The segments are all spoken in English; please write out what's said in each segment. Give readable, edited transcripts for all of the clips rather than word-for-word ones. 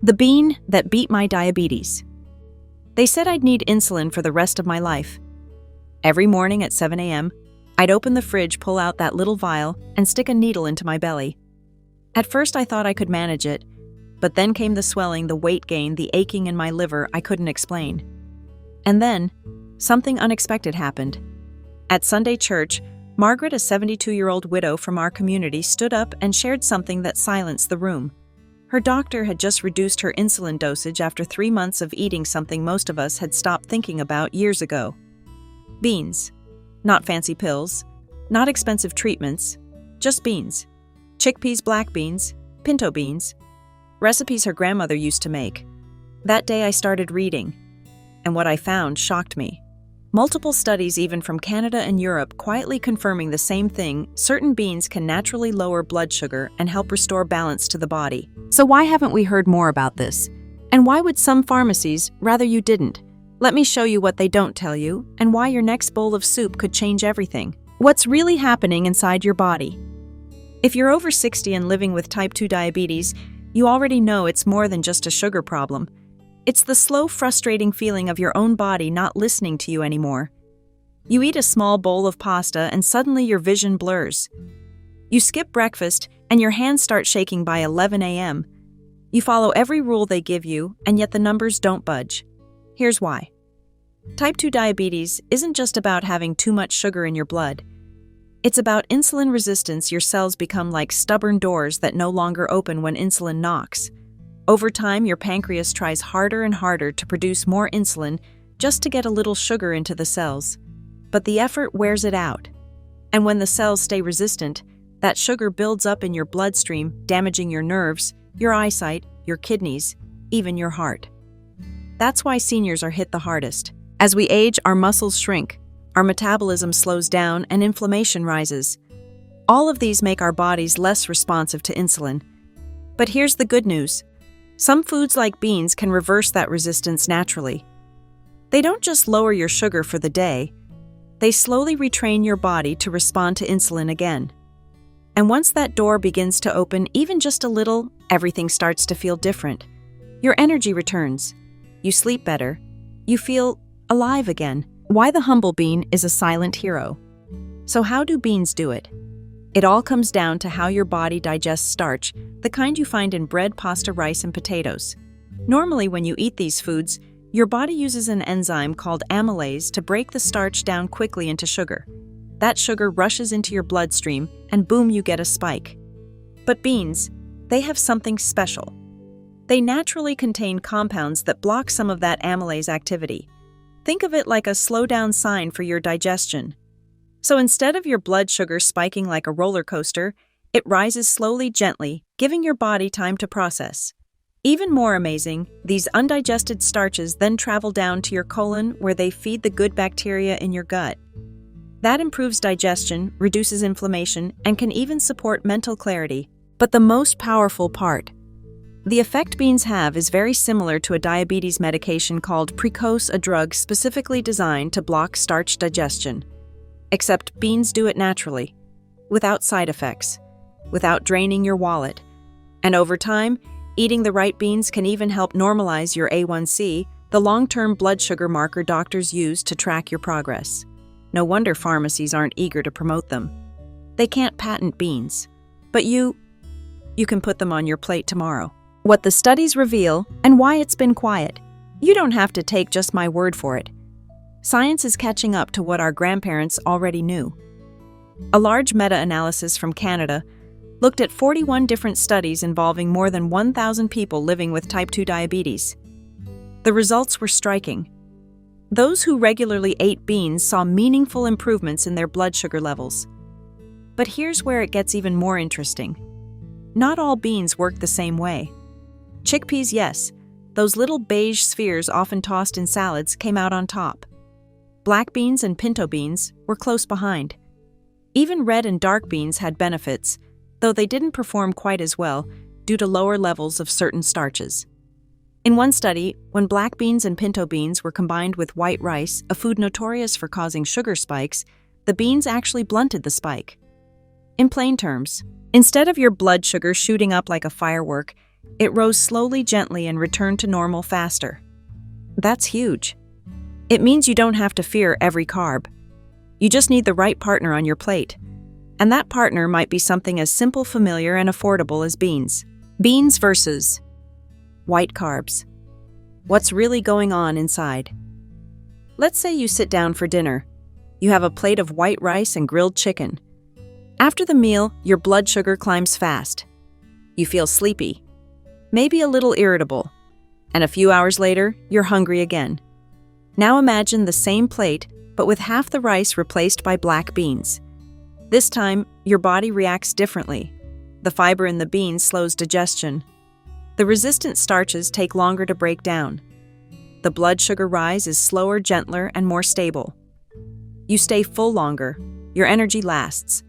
The bean that beat my diabetes. They said I'd need insulin for the rest of my life. Every morning at 7 a.m., I'd open the fridge, pull out that little vial, and stick a needle into my belly. At first I thought I could manage it, but then came the swelling, the weight gain, the aching in my liver I couldn't explain. And then, something unexpected happened. At Sunday church, Margaret, a 72-year-old widow from our community, stood up and shared something that silenced the room. Her doctor had just reduced her insulin dosage after 3 months of eating something most of us had stopped thinking about years ago. Beans. Not fancy pills, not expensive treatments, just beans. Chickpeas, black beans, pinto beans. Recipes her grandmother used to make. That day I started reading, and what I found shocked me. Multiple studies, even from Canada and Europe, quietly confirming the same thing: certain beans can naturally lower blood sugar and help restore balance to the body. So why haven't we heard more about this? And why would some pharmacies rather you didn't? Let me show you what they don't tell you, and why your next bowl of soup could change everything. What's really happening inside your body? If you're over 60 and living with type 2 diabetes, you already know it's more than just a sugar problem. It's the slow, frustrating feeling of your own body not listening to you anymore. You eat a small bowl of pasta and suddenly your vision blurs. You skip breakfast and your hands start shaking by 11 a.m. You follow every rule they give you, and yet the numbers don't budge. Here's why. Type 2 diabetes isn't just about having too much sugar in your blood. It's about insulin resistance. Your cells become like stubborn doors that no longer open when insulin knocks. Over time, your pancreas tries harder and harder to produce more insulin just to get a little sugar into the cells. But the effort wears it out. And when the cells stay resistant, that sugar builds up in your bloodstream, damaging your nerves, your eyesight, your kidneys, even your heart. That's why seniors are hit the hardest. As we age, our muscles shrink, our metabolism slows down, and inflammation rises. All of these make our bodies less responsive to insulin. But here's the good news. Some foods like beans can reverse that resistance naturally. They don't just lower your sugar for the day, they slowly retrain your body to respond to insulin again. And once that door begins to open even just a little, everything starts to feel different. Your energy returns. You sleep better. You feel alive again. Why the humble bean is a silent hero. So how do beans do it? It all comes down to how your body digests starch, the kind you find in bread, pasta, rice, and potatoes. Normally, when you eat these foods, your body uses an enzyme called amylase to break the starch down quickly into sugar. That sugar rushes into your bloodstream, and boom, you get a spike. But beans, they have something special. They naturally contain compounds that block some of that amylase activity. Think of it like a slow-down sign for your digestion. So instead of your blood sugar spiking like a roller coaster, it rises slowly, gently, giving your body time to process. Even more amazing, these undigested starches then travel down to your colon, where they feed the good bacteria in your gut. That improves digestion, reduces inflammation, and can even support mental clarity. But the most powerful part, the effect beans have is very similar to a diabetes medication called Precoce, a drug specifically designed to block starch digestion. Except beans do it naturally, without side effects, without draining your wallet. And over time, eating the right beans can even help normalize your A1C, the long-term blood sugar marker doctors use to track your progress. No wonder pharmacies aren't eager to promote them. They can't patent beans, but you can put them on your plate tomorrow. What the studies reveal and why it's been quiet. You don't have to take just my word for it. Science is catching up to what our grandparents already knew. A large meta-analysis from Canada looked at 41 different studies involving more than 1,000 people living with type 2 diabetes. The results were striking. Those who regularly ate beans saw meaningful improvements in their blood sugar levels. But here's where it gets even more interesting. Not all beans work the same way. Chickpeas, yes, those little beige spheres often tossed in salads, came out on top. Black beans and pinto beans were close behind. Even red and dark beans had benefits, though they didn't perform quite as well due to lower levels of certain starches. In one study, when black beans and pinto beans were combined with white rice, a food notorious for causing sugar spikes, the beans actually blunted the spike. In plain terms, instead of your blood sugar shooting up like a firework, It rose slowly, gently, and returned to normal faster. That's huge. It means you don't have to fear every carb. You just need the right partner on your plate. And that partner might be something as simple, familiar, and affordable as beans. Beans versus white carbs. What's really going on inside? Let's say you sit down for dinner. You have a plate of white rice and grilled chicken. After the meal, your blood sugar climbs fast. You feel sleepy, maybe a little irritable, and a few hours later, you're hungry again. Now imagine the same plate, but with half the rice replaced by black beans. This time, your body reacts differently. The fiber in the beans slows digestion. The resistant starches take longer to break down. The blood sugar rise is slower, gentler, and more stable. You stay full longer. Your energy lasts.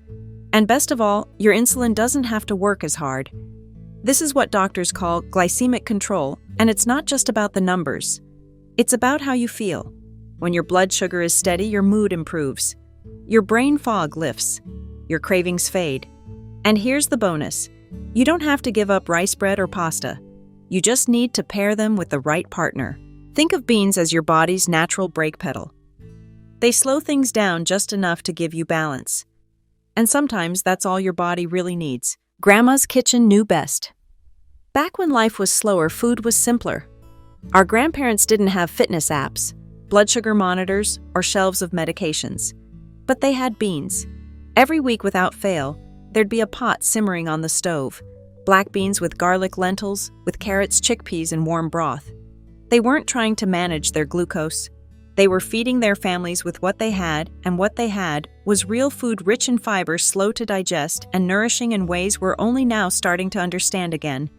And best of all, your insulin doesn't have to work as hard. This is what doctors call glycemic control, and it's not just about the numbers. It's about how you feel. When your blood sugar is steady, your mood improves. Your brain fog lifts. Your cravings fade. And here's the bonus. You don't have to give up rice bread or pasta. You just need to pair them with the right partner. Think of beans as your body's natural brake pedal. They slow things down just enough to give you balance. And sometimes that's all your body really needs. Grandma's kitchen knew best. Back when life was slower, food was simpler. Our grandparents didn't have fitness apps, blood sugar monitors, or shelves of medications. But they had beans. Every week without fail, there'd be a pot simmering on the stove. Black beans with garlic, lentils, with carrots, chickpeas, and warm broth. They weren't trying to manage their glucose. They were feeding their families with what they had, and what they had was real food rich in fiber, slow to digest, and nourishing in ways we're only now starting to understand again.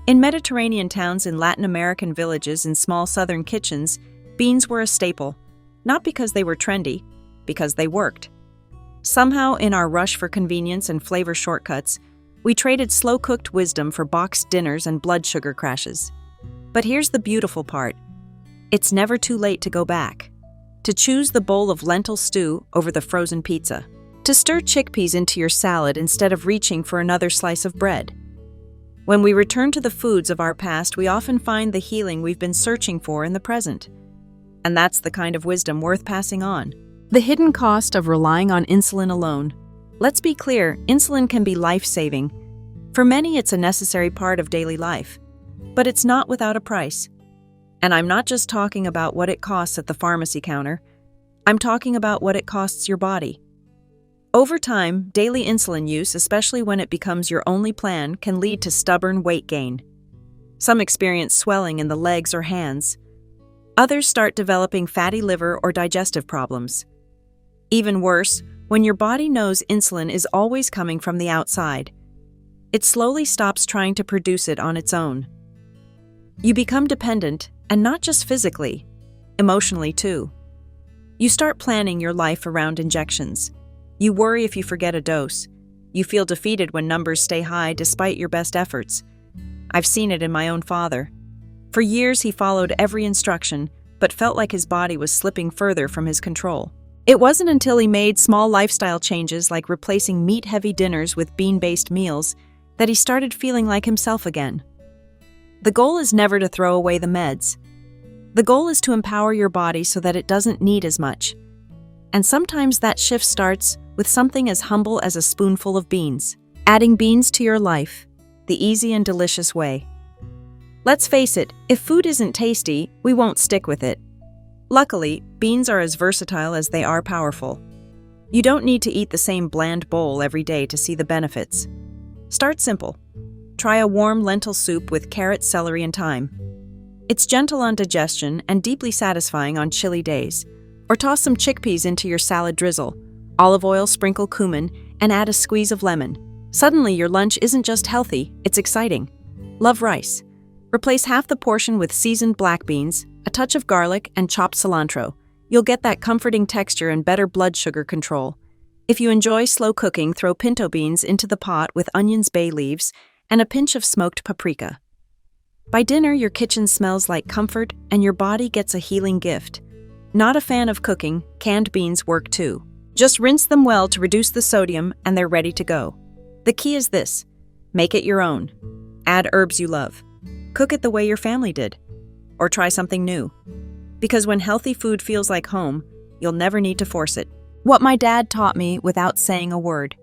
In Mediterranean towns, in Latin American villages, in small southern kitchens, beans were a staple, not because they were trendy, because they worked. Somehow, in our rush for convenience and flavor shortcuts, we traded slow-cooked wisdom for boxed dinners and blood sugar crashes. But here's the beautiful part. It's never too late to go back. To choose the bowl of lentil stew over the frozen pizza. To stir chickpeas into your salad instead of reaching for another slice of bread. When we return to the foods of our past, we often find the healing we've been searching for in the present. And that's the kind of wisdom worth passing on. The hidden cost of relying on insulin alone. Let's be clear, insulin can be life-saving. For many, it's a necessary part of daily life. But it's not without a price. And I'm not just talking about what it costs at the pharmacy counter. I'm talking about what it costs your body. Over time, daily insulin use, especially when it becomes your only plan, can lead to stubborn weight gain. Some experience swelling in the legs or hands. Others start developing fatty liver or digestive problems. Even worse, when your body knows insulin is always coming from the outside, it slowly stops trying to produce it on its own. You become dependent, and not just physically, emotionally too. You start planning your life around injections. You worry if you forget a dose. You feel defeated when numbers stay high despite your best efforts. I've seen it in my own father. For years he followed every instruction, but felt like his body was slipping further from his control. It wasn't until he made small lifestyle changes like replacing meat-heavy dinners with bean-based meals that he started feeling like himself again. The goal is never to throw away the meds. The goal is to empower your body so that it doesn't need as much. And sometimes that shift starts with something as humble as a spoonful of beans. Adding beans to your life, the easy and delicious way. Let's face it, if food isn't tasty, we won't stick with it. Luckily, beans are as versatile as they are powerful. You don't need to eat the same bland bowl every day to see the benefits. Start simple. Try a warm lentil soup with carrot, celery, and thyme. It's gentle on digestion and deeply satisfying on chilly days. Or toss some chickpeas into your salad drizzle, olive oil, sprinkle cumin, and add a squeeze of lemon. Suddenly, your lunch isn't just healthy, it's exciting. Love rice. Replace half the portion with seasoned black beans, a touch of garlic, and chopped cilantro. You'll get that comforting texture and better blood sugar control. If you enjoy slow cooking, throw pinto beans into the pot with onions, bay leaves, and a pinch of smoked paprika. By dinner, your kitchen smells like comfort and your body gets a healing gift. Not a fan of cooking, canned beans work too. Just rinse them well to reduce the sodium and they're ready to go. The key is this: make it your own. Add herbs you love. Cook it the way your family did. Or try something new. Because when healthy food feels like home, you'll never need to force it. What my dad taught me without saying a word.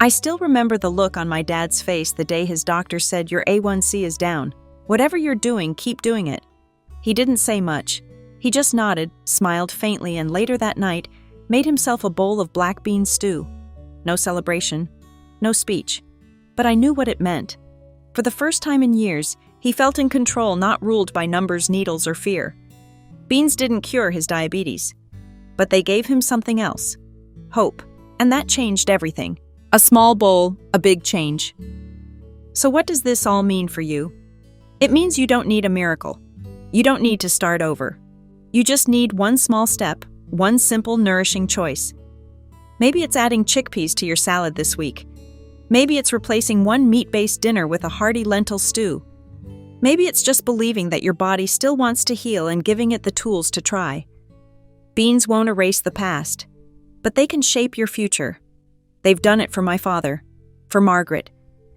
I still remember the look on my dad's face the day his doctor said your A1C is down. Whatever you're doing, keep doing it. He didn't say much. He just nodded, smiled faintly, and later that night, made himself a bowl of black bean stew. No celebration, no speech. But I knew what it meant. For the first time in years, he felt in control, not ruled by numbers, needles, or fear. Beans didn't cure his diabetes, but they gave him something else. Hope. And that changed everything. A small bowl, a big change. So what does this all mean for you? It means you don't need a miracle. You don't need to start over. You just need one small step, one simple, nourishing choice. Maybe it's adding chickpeas to your salad this week. Maybe it's replacing one meat-based dinner with a hearty lentil stew. Maybe it's just believing that your body still wants to heal and giving it the tools to try. Beans won't erase the past, but they can shape your future. They've done it for my father, for Margaret,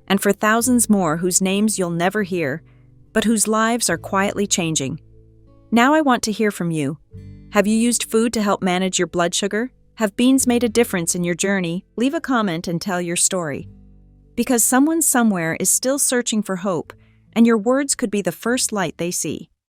and for thousands more whose names you'll never hear, but whose lives are quietly changing. Now I want to hear from you. Have you used food to help manage your blood sugar? Have beans made a difference in your journey? Leave a comment and tell your story. Because someone somewhere is still searching for hope, and your words could be the first light they see.